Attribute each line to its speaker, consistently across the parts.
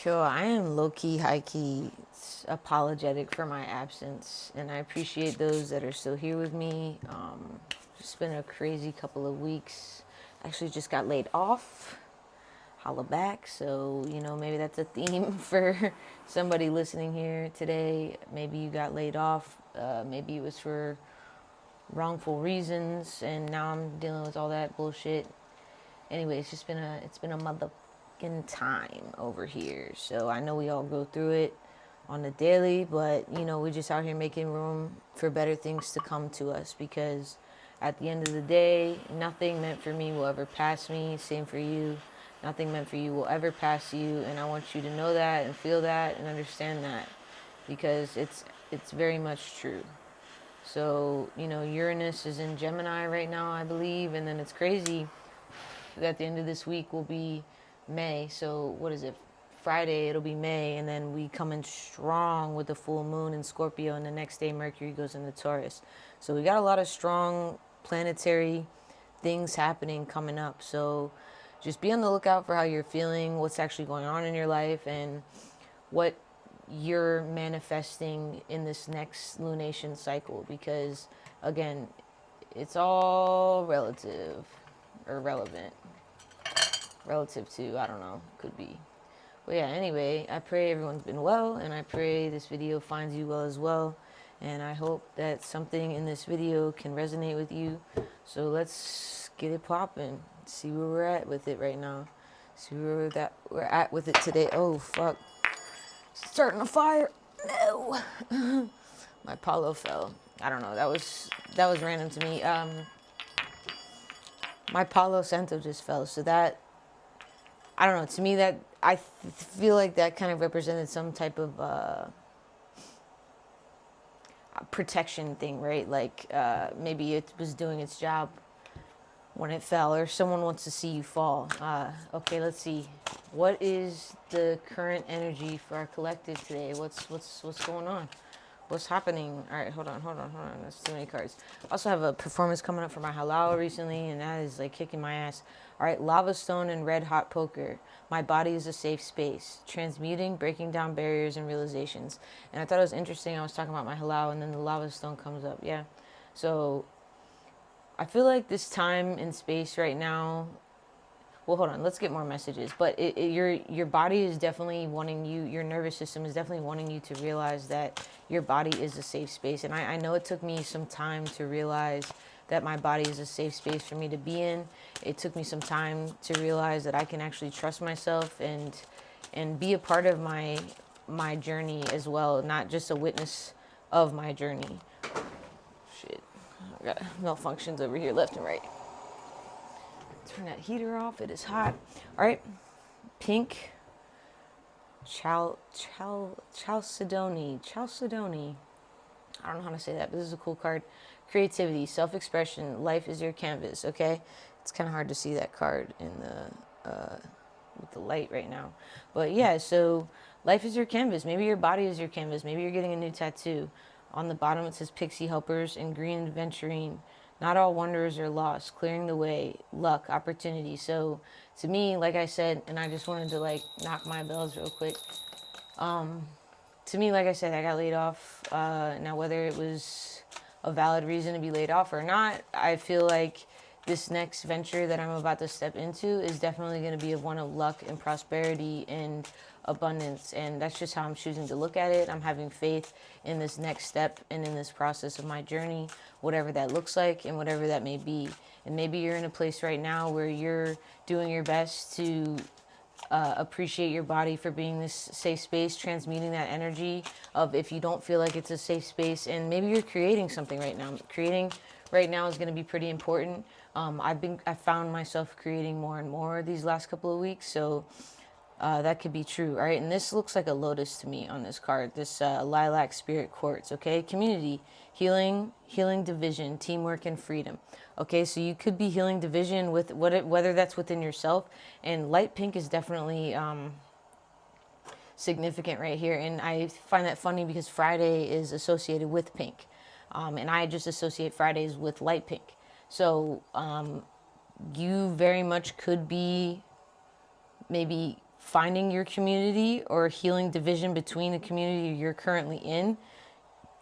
Speaker 1: Kyo, I am low-key, high-key apologetic for my absence, and I appreciate those that are still here with me. It's been a crazy couple of weeks. Actually, just got laid off. Holla back. So, maybe that's a theme for somebody listening here today. Maybe you got laid off. Maybe it was for wrongful reasons, and now I'm dealing with all that bullshit. Anyway, it's been a motherfucking time over here. So I know we all go through it on the daily, but we're just out here making room for better things to come to us, because at the end of the day, nothing meant for me will ever pass me. Same for you. Nothing meant for you will ever pass you, and I want you to know that and feel that and understand that, because it's very much true. So, Uranus is in Gemini right now, I believe, and then it's crazy at the end of this week will be May. So what is it? Friday it'll be May, and then we come in strong with the full moon in Scorpio, and the next day Mercury goes into Taurus. So we got a lot of strong planetary things happening coming up. So just be on the lookout for how you're feeling, what's actually going on in your life, and what you're manifesting in this next lunation cycle, because again, it's all relative or relevant relative to, I don't know, could be. But yeah, anyway, I pray everyone's been well, and I pray this video finds you well as well. And I hope that something in this video can resonate with you. So let's get it popping. See where we're at with it right now. See where we're at with it today. Oh fuck. Starting a fire. No. My Palo fell. I don't know. That was random to me. My Palo Santo just fell. So that, I don't know. To me, that feel like that kind of represented some type of protection thing, right? Like maybe it was doing its job when it fell, or someone wants to see you fall. Okay, let's see. What is the current energy for our collective today? What's going on? What's happening? All right, hold on. That's too many cards. I also have a performance coming up for my halal recently, and that is like kicking my ass. All right, lava stone and red hot poker. My body is a safe space. Transmuting, breaking down barriers and realizations. And I thought it was interesting. I was talking about my halal, and then the lava stone comes up. Yeah. So I feel like this time and space right now. Well, hold on. Let's get more messages. But your body is definitely wanting you. Your nervous system is definitely wanting you to realize that your body is a safe space. And I know it took me some time to realize that my body is a safe space for me to be in. It took me some time to realize that I can actually trust myself and be a part of my journey as well, not just a witness of my journey. Shit, I got malfunctions over here left and right. Turn that heater off. It is hot. All right. Pink. Chalcedony. Chalcedony. I don't know how to say that, but this is a cool card. Creativity, self-expression. Life is your canvas. Okay. It's kind of hard to see that card in the with the light right now, but yeah. So life is your canvas. Maybe your body is your canvas. Maybe you're getting a new tattoo. On the bottom it says Pixie Helpers in green adventuring. Not all wanderers are lost. Clearing the way. Luck. Opportunity. So to me, like I said, and I just wanted to like knock my bells real quick. To me, like I said, I got laid off. Now, whether it was a valid reason to be laid off or not, I feel like this next venture that I'm about to step into is definitely going to be one of luck and prosperity and abundance. And that's just how I'm choosing to look at it. I'm having faith in this next step and in this process of my journey, whatever that looks like and whatever that may be. And maybe you're in a place right now where you're doing your best to appreciate your body for being this safe space, transmuting that energy of if you don't feel like it's a safe space, and maybe you're creating something right now. Creating right now is going to be pretty important. I found myself creating more and more these last couple of weeks, so that could be true. All right, and this looks like a lotus to me on this card. This lilac spirit quartz. Okay, community, healing division, teamwork, and freedom. Okay, so you could be healing division with whether that's within yourself. And light pink is definitely significant right here. And I find that funny because Friday is associated with pink, and I just associate Fridays with light pink. So you very much could be maybe finding your community or healing division between the community you're currently in.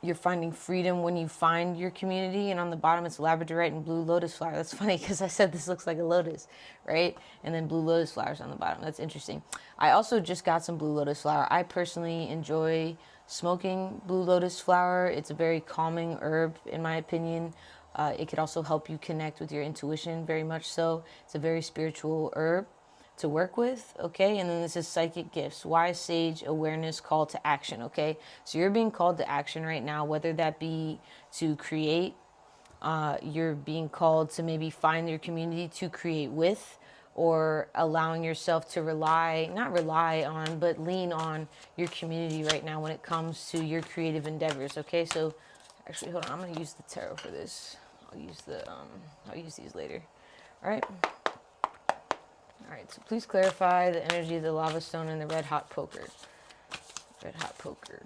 Speaker 1: You're finding freedom when you find your community. And on the bottom, it's labradorite and blue lotus flower. That's funny because I said this looks like a lotus, right? And then blue lotus flowers on the bottom. That's interesting. I also just got some blue lotus flower. I personally enjoy smoking blue lotus flower. It's a very calming herb, in my opinion. It could also help you connect with your intuition, very much so. It's a very spiritual herb to work with, okay? And then this is psychic gifts, wise sage, awareness, call to action, okay? So you're being called to action right now, whether that be to create, you're being called to maybe find your community to create with, or allowing yourself to not rely on, but lean on your community right now when it comes to your creative endeavors, okay? So actually, hold on, I'm gonna use the tarot for this. I'll use these later. All right. All right, so please clarify the energy of the lava stone and the red hot poker. Red hot poker.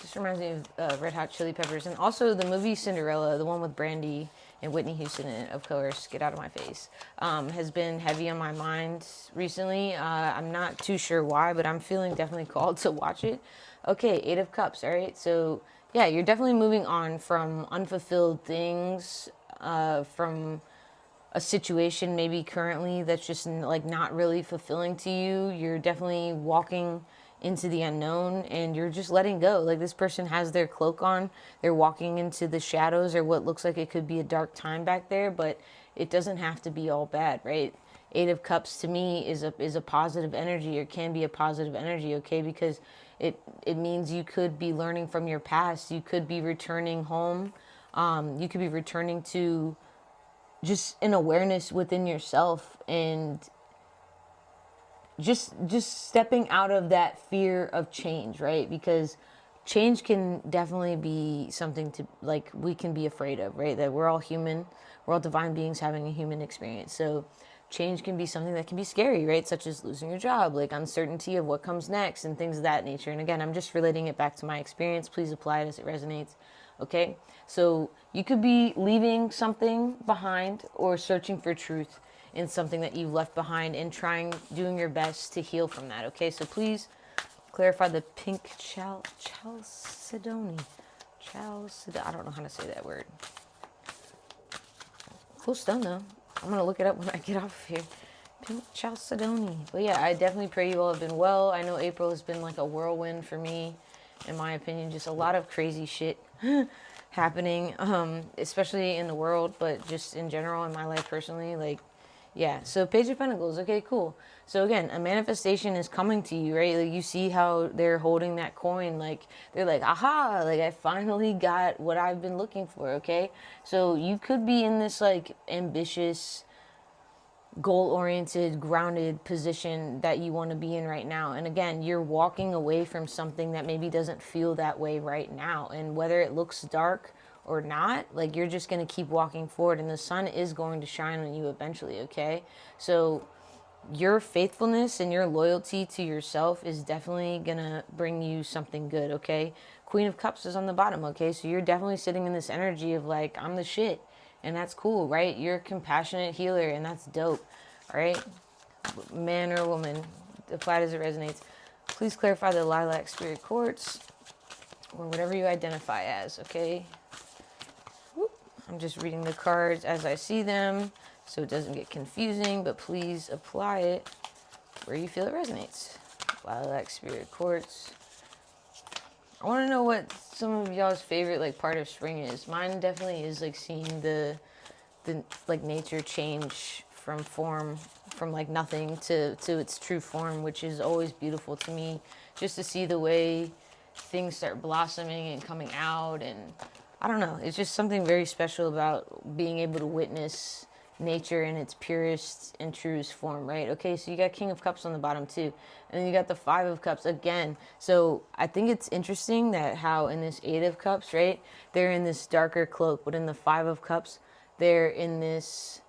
Speaker 1: This reminds me of Red Hot Chili Peppers. And also the movie Cinderella, the one with Brandy and Whitney Houston in it, of course, get out of my face, has been heavy on my mind recently. I'm not too sure why, but I'm feeling definitely called to watch it. Okay, Eight of Cups, all right? So, yeah, you're definitely moving on from unfulfilled things, from a situation maybe currently that's just like not really fulfilling to you. You're definitely walking into the unknown and you're just letting go. Like this person has their cloak on, they're walking into the shadows or what looks like it could be a dark time back there, but it doesn't have to be all bad, right? Eight of Cups to me is a positive energy, or can be a positive energy, okay? Because it means you could be learning from your past, you could be returning home, you could be returning to just an awareness within yourself, and just stepping out of that fear of change, right? Because change can definitely be something to, like, we can be afraid of, right? That we're all human, we're all divine beings having a human experience. So change can be something that can be scary, right? Such as losing your job, like uncertainty of what comes next and things of that nature. And again, I'm just relating it back to my experience. Please apply it as it resonates. Okay, so you could be leaving something behind or searching for truth in something that you've left behind and doing your best to heal from that. Okay, so please clarify the pink chalcedony. I don't know how to say that word. Cool stone though. I'm gonna look it up when I get off of here. Pink chalcedony. But yeah, I definitely pray you all have been well. I know April has been like a whirlwind for me, in my opinion. Just a lot of crazy shit happening, especially in the world, but just in general in my life personally. Like, yeah. So Page of Pentacles. Okay, cool. So again, a manifestation is coming to you, right? Like you see how they're holding that coin. Like they're like, aha, like I finally got what I've been looking for. Okay. So you could be in this like ambitious, goal-oriented, grounded position that you want to be in right now. And again, you're walking away from something that maybe doesn't feel that way right now. And whether it looks dark or not, like you're just going to keep walking forward and the sun is going to shine on you eventually, okay? So your faithfulness and your loyalty to yourself is definitely going to bring you something good, okay? Queen of Cups is on the bottom, okay? So you're definitely sitting in this energy of like, I'm the shit. And that's cool, right? You're a compassionate healer, and that's dope, all right? Man or woman, apply it as it resonates. Please clarify the lilac spirit quartz, or whatever you identify as, okay? Whoop. I'm just reading the cards as I see them, so it doesn't get confusing, but please apply it where you feel it resonates. Lilac spirit quartz. I want to know what some of y'all's favorite like part of spring is. Mine definitely is like seeing the like nature change from form, from like nothing to its true form, which is always beautiful to me. Just to see the way things start blossoming and coming out, and I don't know, it's just something very special about being able to witness nature in its purest and truest form, right? Okay, so you got King of Cups on the bottom too, and then you got the Five of Cups again. So I think it's interesting that how in this Eight of Cups, right, they're in this darker cloak, but in the Five of Cups, they're in this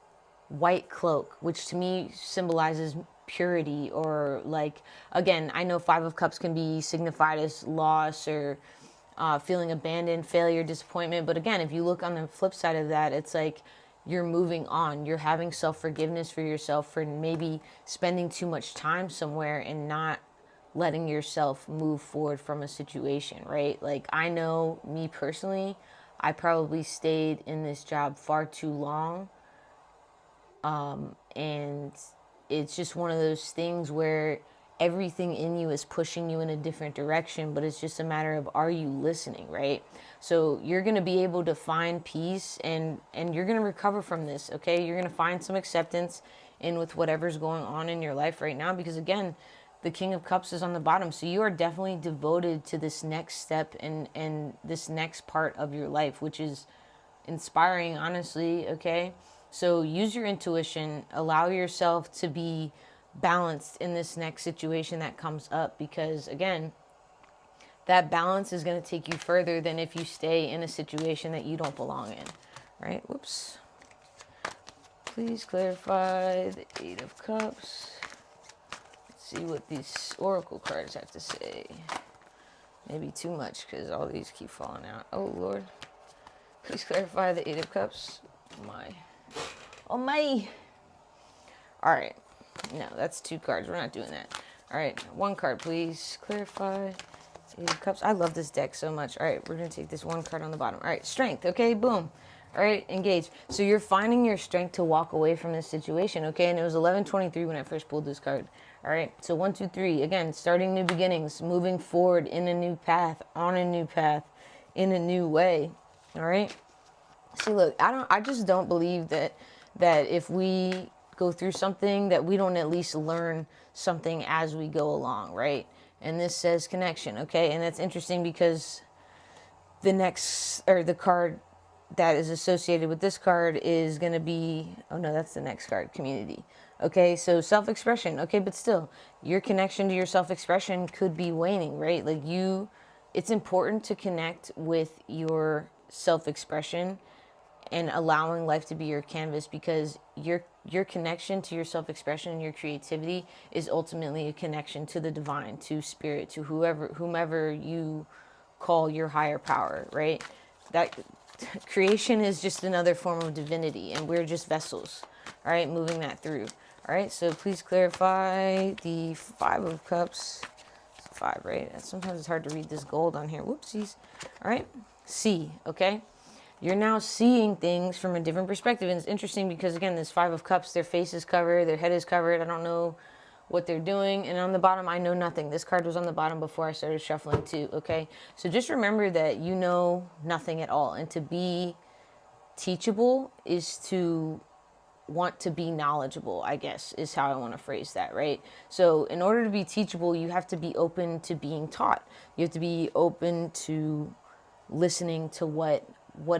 Speaker 1: white cloak, which to me symbolizes purity, or like, again, I know Five of Cups can be signified as loss or feeling abandoned, failure, disappointment. But again, if you look on the flip side of that, it's like you're moving on. You're having self-forgiveness for yourself for maybe spending too much time somewhere and not letting yourself move forward from a situation, right? Like, I know me personally, I probably stayed in this job far too long. And it's just one of those things where everything in you is pushing you in a different direction, but it's just a matter of, are you listening, right? So you're going to be able to find peace, and you're going to recover from this, okay? You're going to find some acceptance in with whatever's going on in your life right now, because again, the King of Cups is on the bottom. So you are definitely devoted to this next step and this next part of your life, which is inspiring, honestly, okay? So use your intuition, allow yourself to be balanced in this next situation that comes up, because again, that balance is going to take you further than if you stay in a situation that you don't belong in, right? Whoops. Please clarify the Eight of Cups. Let's see what these oracle cards have to say. Maybe too much because all these keep falling out. Oh, Lord. Please clarify the Eight of Cups. Oh, my. All right. No, that's 2 cards. We're not doing that. All right. 1 card, please. Clarify. Eight of Cups. I love this deck so much. All right. We're going to take this 1 card on the bottom. All right. Strength. Okay. Boom. All right. Engage. So you're finding your strength to walk away from this situation. Okay. And it was 11:23 when I first pulled this card. All right. So 1, 2, 3. Again, starting new beginnings, moving forward in a new path, on a new path, in a new way. All right. See, look, I just don't believe that if we go through something that we don't at least learn something as we go along, right? And this says connection, okay? And that's interesting because the card that is associated with this card is going to be, oh no, that's the next card, community. Okay, so self-expression, okay, but still, your connection to your self-expression could be waning, right? Like it's important to connect with your self-expression and allowing life to be your canvas, because your connection to your self-expression and your creativity is ultimately a connection to the divine, to spirit, to whomever you call your higher power, right? That creation is just another form of divinity, and we're just vessels, all right, moving that through. All right, so please clarify the 5 of Cups. It's 5, right? Sometimes it's hard to read this gold on here. Whoopsies. All right, see, okay? You're now seeing things from a different perspective. And it's interesting because, again, this 5 of Cups, their face is covered, their head is covered. I don't know what they're doing. And on the bottom, I know nothing. This card was on the bottom before I started shuffling too, okay? So just remember that you know nothing at all. And to be teachable is to want to be knowledgeable, I guess, is how I want to phrase that, right? So in order to be teachable, you have to be open to being taught. You have to be open to listening to what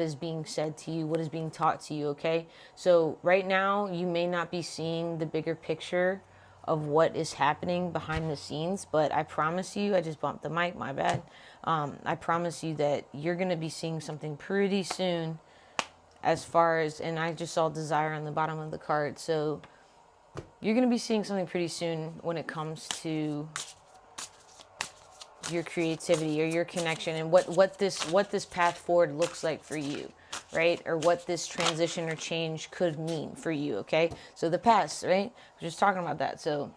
Speaker 1: is being said to you, what is being taught to you, okay? So right now, you may not be seeing the bigger picture of what is happening behind the scenes, but I promise you, I just bumped the mic, my bad. I promise you that you're going to be seeing something pretty soon, as far as, and I just saw desire on the bottom of the card, so you're going to be seeing something pretty soon when it comes to your creativity or your connection, and what this path forward looks like for you, right? Or what this transition or change could mean for you, okay? So the past, right? We're just talking about that. So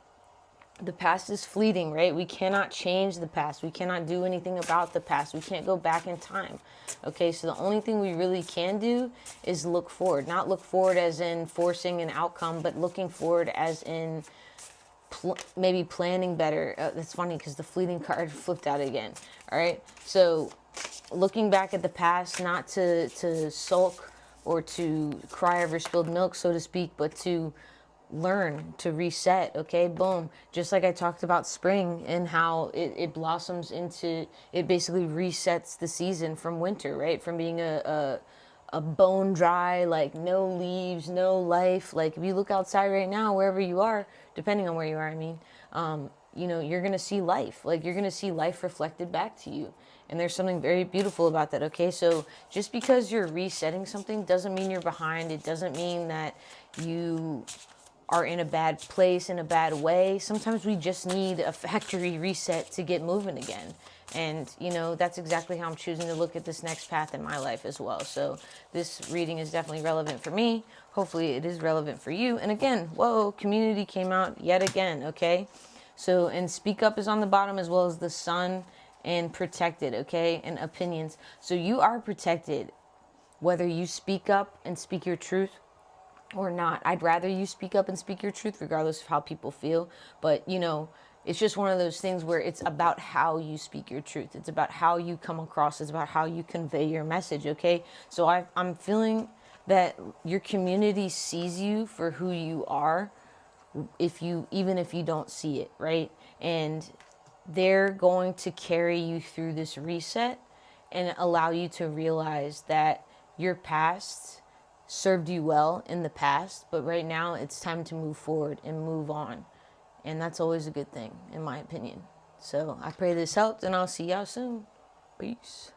Speaker 1: the past is fleeting, right? We cannot change the past. We cannot do anything about the past. We can't go back in time, okay? So the only thing we really can do is look forward. Not look forward as in forcing an outcome, but looking forward as in maybe planning better. That's funny because the fleeting card flipped out again. All right. So looking back at the past, not to sulk or to cry over spilled milk, so to speak, but to learn, to reset. Okay. Boom. Just like I talked about spring and how it blossoms into, it basically resets the season from winter, right? From being a bone dry, like no leaves, no life. Like if you look outside right now, wherever you are, depending on where you are, I mean, you know, you're going to see life. Like you're going to see life reflected back to you. And there's something very beautiful about that. Okay. So just because you're resetting something doesn't mean you're behind. It doesn't mean that you are in a bad place, in a bad way. Sometimes we just need a factory reset to get moving again. And, you know, that's exactly how I'm choosing to look at this next path in my life as well. So this reading is definitely relevant for me. Hopefully it is relevant for you. And again, whoa, community came out yet again, okay? So, and speak up is on the bottom as well as the sun and protected, okay? And opinions. So you are protected whether you speak up and speak your truth or not. I'd rather you speak up and speak your truth regardless of how people feel. But, you know, it's just one of those things where it's about how you speak your truth. It's about how you come across. It's about how you convey your message, okay? So I'm feeling that your community sees you for who you are, even if you don't see it, right? And they're going to carry you through this reset and allow you to realize that your past served you well in the past, but right now it's time to move forward and move on. And that's always a good thing, in my opinion. So I pray this helped, and I'll see y'all soon. Peace.